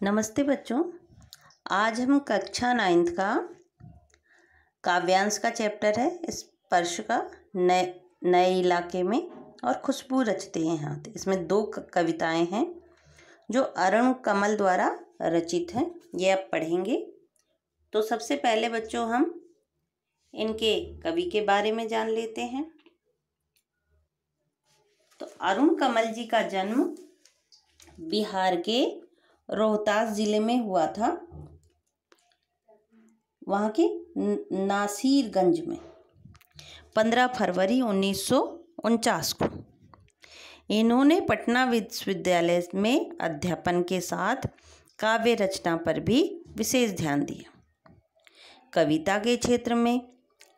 नमस्ते बच्चों। आज हम कक्षा 9th का काव्यांश का चैप्टर है स्पर्श का नए इलाके में और खुशबू रचते हैं हाथ। इसमें दो कविताएं हैं जो अरुण कमल द्वारा रचित हैं। ये आप पढ़ेंगे। तो सबसे पहले बच्चों हम इनके कवि के बारे में जान लेते हैं। तो अरुण कमल जी का जन्म बिहार के रोहतास जिले में हुआ था, वहाँ के नासिरगंज में 15 फरवरी 1949 को। इन्होंने पटना विश्वविद्यालय में अध्यापन के साथ काव्य रचना पर भी विशेष ध्यान दिया। कविता के क्षेत्र में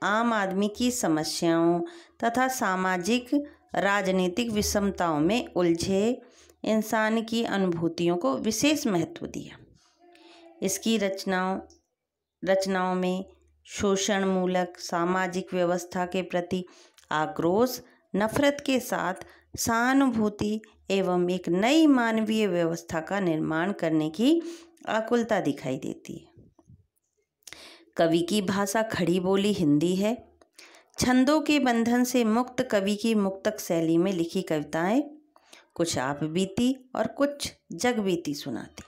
आम आदमी की समस्याओं तथा सामाजिक राजनीतिक विषमताओं में उलझे इंसान की अनुभूतियों को विशेष महत्व दिया। इसकी रचनाओं में शोषण मूलक सामाजिक व्यवस्था के प्रति आक्रोश, नफरत के साथ सहानुभूति एवं एक नई मानवीय व्यवस्था का निर्माण करने की आकुलता दिखाई देती है। कवि की भाषा खड़ी बोली हिंदी है। छंदों के बंधन से मुक्त कवि की मुक्तक शैली में लिखी कविताएं कुछ आप बीती और कुछ जग बीती सुनाती।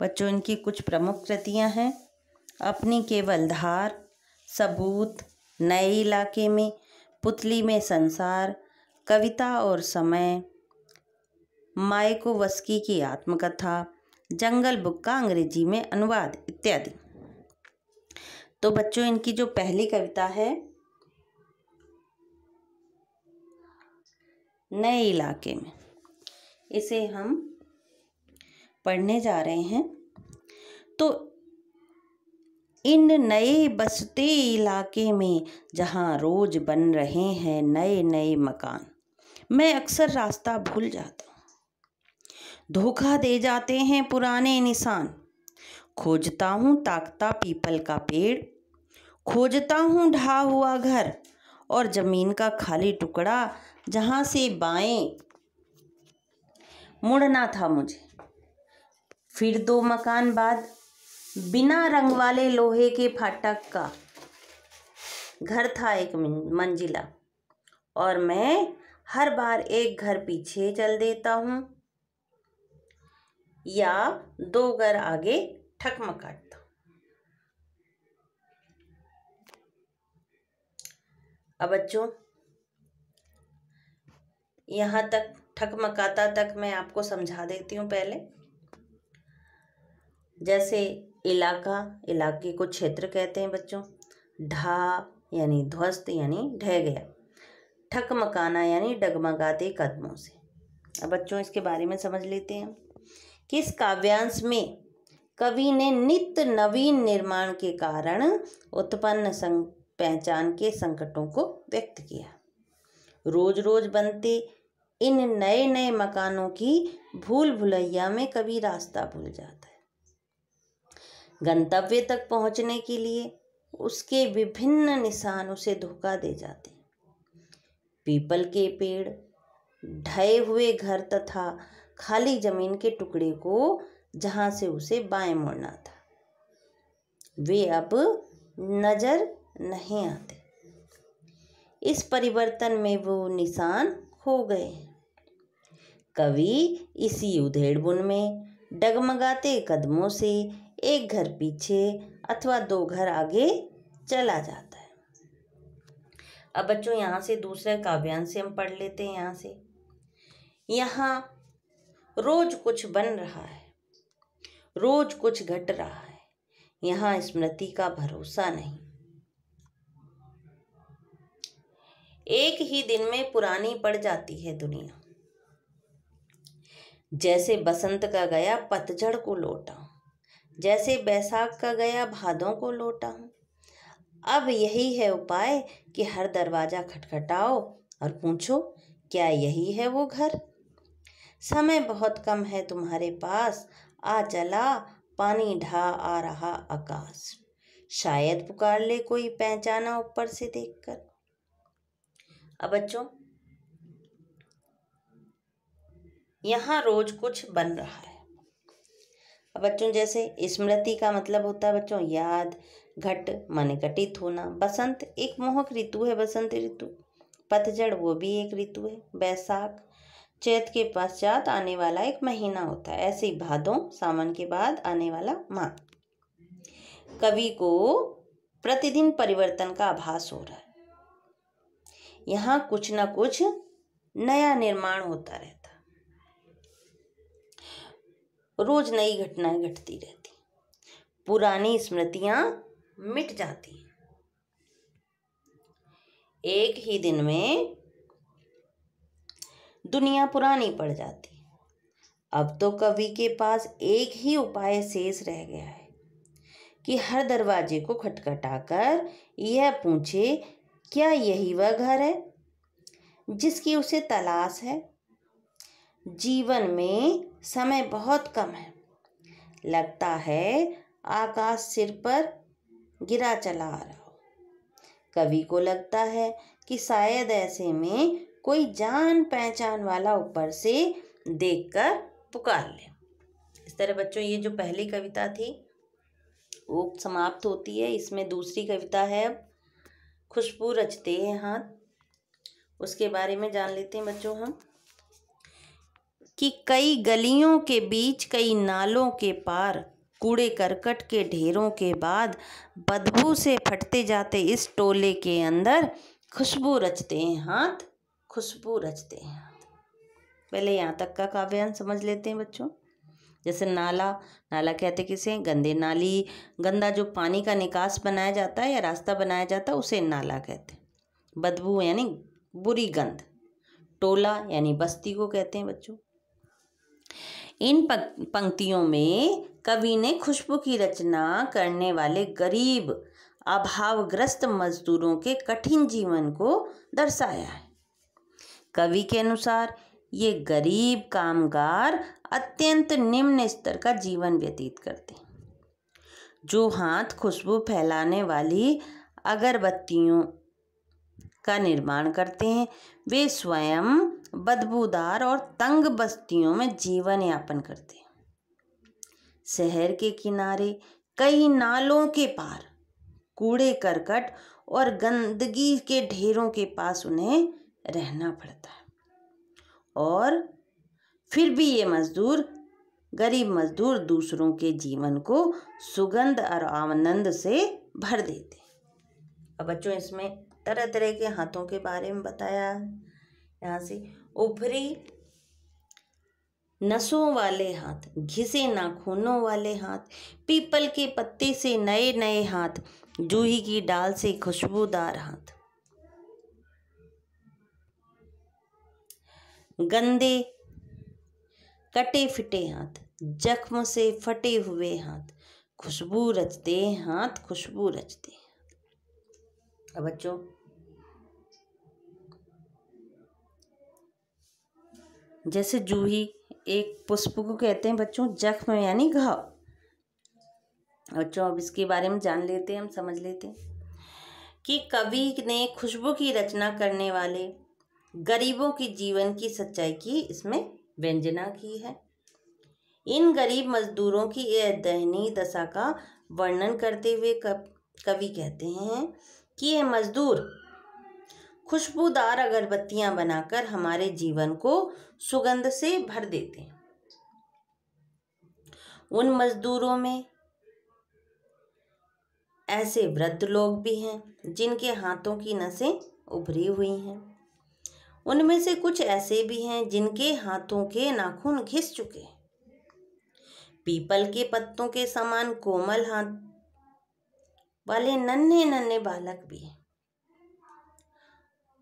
बच्चों, इनकी कुछ प्रमुख कृतियां हैं। अपनी केवल धार, सबूत, नए इलाके में, पुतली में संसार, कविता और समय, मायाकोवस्की की आत्मकथा, जंगल बुक का अंग्रेजी में अनुवाद इत्यादि। तो बच्चों, इनकी जो पहली कविता है नए इलाके में, इसे हम पढ़ने जा रहे हैं। तो इन नए बसते इलाके में जहाँ रोज बन रहे हैं नए नए मकान, मैं अक्सर रास्ता भूल जाता हूँ। धोखा दे जाते हैं पुराने निशान। खोजता हूँ ताकता पीपल का पेड़, खोजता हूँ ढहा हुआ घर और जमीन का खाली टुकड़ा जहाँ से बाएं मुड़ना था मुझे। फिर 2 मकान बाद बिना रंग वाले लोहे के फाटक का घर था, 1 मंजिला, और मैं हर बार एक घर पीछे चल देता हूँ या 2 घर आगे ठकमकाता हूँ। अब बच्चों, यहाँ तक ठकमकाता तक मैं आपको समझा देती हूँ। पहले जैसे इलाके को क्षेत्र कहते हैं बच्चों। ढा यानी ध्वस्त यानी ढह गया। ठकमकाना यानी डगमगाते कदमों से। अब बच्चों, इसके बारे में समझ लेते हैं कि इस काव्यांश में कवि ने नित्य नवीन निर्माण के कारण उत्पन्न पहचान के संकटों को व्यक्त किया। रोज रोज बनते इन नए नए मकानों की भूल भुलैया में कवि रास्ता भूल जाता है। गंतव्य तक पहुंचने के लिए उसके विभिन्न निशान उसे धोखा दे जाते हैं। पीपल के पेड़, ढहे हुए घर तथा खाली जमीन के टुकड़े को जहां से उसे बाएं मुड़ना था, वे अब नजर नहीं आते। इस परिवर्तन में वो निशान खो गए। कवि इसी उधेड़बुन में डगमगाते कदमों से एक घर पीछे अथवा 2 घर आगे चला जाता है। अब बच्चों, यहाँ से दूसरे काव्यांश से हम पढ़ लेते हैं। यहाँ रोज कुछ बन रहा है, रोज कुछ घट रहा है। यहाँ स्मृति का भरोसा नहीं। एक ही दिन में पुरानी पड़ जाती है दुनिया। जैसे बसंत का गया पतझड़ को लौटा हूँ, जैसे बैसाख का गया भादों को लौटा हूँ। अब यही है उपाय कि हर दरवाजा खटखटाओ और पूछो, क्या यही है वो घर? समय बहुत कम है तुम्हारे पास, आ चला पानी ढा आ रहा आकाश। शायद पुकार ले कोई पहचाना ऊपर से देखकर। अब बच्चों, यहाँ रोज कुछ बन रहा है। अब बच्चों जैसे स्मृति का मतलब होता है बच्चों याद, घट माने घटित होना, बसंत एक मोहक ऋतु है, बसंत ऋतु, पतझड़ वो भी एक ऋतु है, बैसाख चैत के पश्चात आने वाला एक महीना होता है, ऐसे ही भादों सावन के बाद आने वाला माह। कवि को प्रतिदिन परिवर्तन का आभास हो रहा है, यहाँ कुछ ना कुछ नया निर्माण होता रहता, रोज नई घटनाएं घटती रहती, पुरानी स्मृतियां मिट जाती हैं। एक ही दिन में दुनिया पुरानी पड़ जाती है। अब तो कवि के पास एक ही उपाय शेष रह गया है कि हर दरवाजे को खटखटाकर यह पूछे, क्या यही वह घर है जिसकी उसे तलाश है? जीवन में समय बहुत कम है, लगता है आकाश सिर पर गिरा चला आ रहा हो। कवि को लगता है कि शायद ऐसे में कोई जान पहचान वाला ऊपर से देखकर पुकार ले। इस तरह बच्चों ये जो पहली कविता थी वो समाप्त होती है। इसमें दूसरी कविता है अब खुशबू रचते हैं हाथ, उसके बारे में जान लेते हैं बच्चों हम कि कई गलियों के बीच, कई नालों के पार, कूड़े करकट के ढेरों के बाद, बदबू से फटते जाते इस टोले के अंदर, खुशबू रचते हैं हाथ, खुशबू रचते हैं हाथ। पहले यहाँ तक का काव्यांश समझ लेते हैं बच्चों। जैसे नाला, नाला कहते किसे? गंदे नाली, गंदा जो पानी का निकास बनाया जाता है या रास्ता बनाया जाता है उसे नाला कहते हैं। बदबू यानी बुरी गंध। टोला यानी बस्ती को कहते हैं बच्चों। इन पंक्तियों में कवि ने खुशबू की रचना करने वाले गरीब अभावग्रस्त मजदूरों के कठिन जीवन को दर्शाया है। कवि के अनुसार ये गरीब कामगार अत्यंत निम्न स्तर का जीवन व्यतीत करते हैं। जो हाथ खुशबू फैलाने वाली अगरबत्तियों का निर्माण करते हैं वे स्वयं बदबूदार और तंग बस्तियों में जीवन यापन करते हैं। शहर के किनारे, कई नालों के पार, कूड़े करकट और गंदगी के ढेरों के पास उन्हें रहना पड़ता है। और फिर भी ये मजदूर, गरीब मजदूर, दूसरों के जीवन को सुगंध और आनंद से भर देते हैं। अब बच्चों इसमें तरह तरह के हाथों के बारे में बताया है। यहाँ से उभरी नसों वाले हाथ, घिसे नाखूनों वाले हाथ, पीपल के पत्ते से नए नए हाथ, जूही की डाल से खुशबूदार हाथ, गंदे कटे फिटे हाथ, जख्म से फटे हुए हाथ, खुशबू रचते हाथ, खुशबू रचते। अब बच्चों जैसे जूही एक पुष्प को कहते हैं बच्चों जख्म यानी घाव। बच्चों अब इसके बारे में जान लेते हैं, हम समझ लेते हैं कि कवि ने खुशबू की रचना करने वाले गरीबों की जीवन की सच्चाई की इसमें व्यंजना की है। इन गरीब मजदूरों की यह दयनीय दशा का वर्णन करते हुए कवि कहते हैं कि ये मजदूर खुशबूदार अगरबत्तियां बनाकर हमारे जीवन को सुगंध से भर देते हैं। उन मजदूरों में ऐसे वृद्ध लोग भी हैं जिनके हाथों की नसें उभरी हुई हैं। उनमें से कुछ ऐसे भी हैं जिनके हाथों के नाखून घिस चुके हैं। पीपल के पत्तों के समान कोमल हाथ वाले नन्हे नन्हे बालक भी हैं।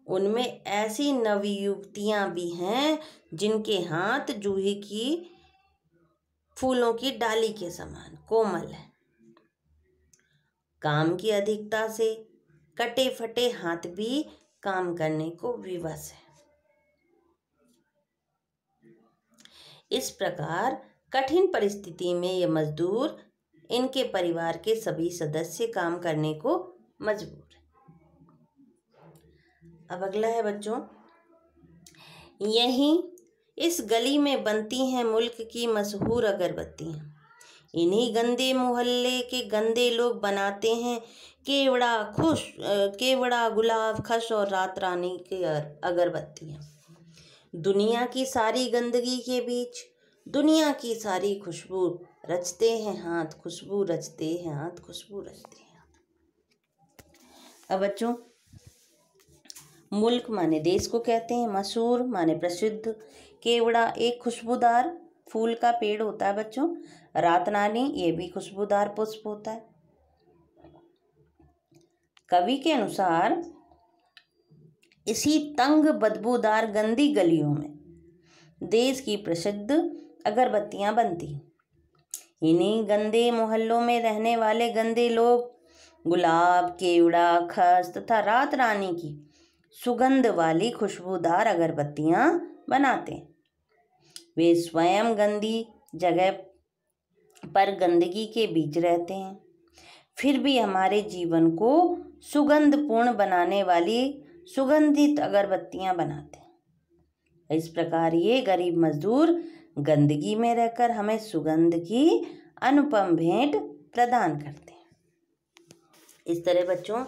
उनमें ऐसी नवयुवतियां भी हैं जिनके हाथ जूही की फूलों की डाली के समान कोमल है। काम की अधिकता से कटे फटे हाथ भी काम करने को विवश है। इस प्रकार कठिन परिस्थिति में ये मजदूर, इनके परिवार के सभी सदस्य काम करने को मजबूर है। अब अगला है बच्चों, यहीं इस गली में बनती हैं मुल्क की मशहूर अगरबत्तियाँ। इन्हीं गंदे मोहल्ले के गंदे लोग बनाते हैं केवड़ा, गुलाब, खस और रात रानी की अगरबत्तियाँ। दुनिया की सारी गंदगी के बीच दुनिया की सारी खुशबू रचते हैं हाथ, खुशबू रचते हैं हाथ, खुशबू रचते हैं हाथ। अब बच्चों, मुल्क माने देश को कहते हैं, मशहूर माने प्रसिद्ध, केवड़ा एक खुशबूदार फूल का पेड़ होता है बच्चों, रात रानी ये भी खुशबूदार पुष्प होता है। कवि के अनुसार इसी तंग बदबूदार गंदी गलियों में देश की प्रसिद्ध अगरबत्तियां बनती। इन्हीं गंदे मोहल्लों में रहने वाले गंदे लोग गुलाब, केवड़ा, खस तथा रात रानी की सुगंध वाली खुशबूदार अगरबत्तियां बनाते हैं। वे स्वयं गंदी जगह पर गंदगी के बीच रहते हैं, फिर भी हमारे जीवन को सुगंधपूर्ण बनाने वाली सुगंधित अगरबत्तियां बनाते हैं। इस प्रकार ये गरीब मजदूर गंदगी में रहकर हमें सुगंध की अनुपम भेंट प्रदान करते हैं। इस तरह बच्चों,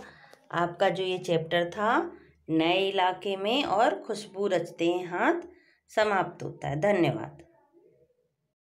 आपका जो ये चैप्टर था नए इलाके में और खुशबू रचते हैं हाथ समाप्त होता है। धन्यवाद।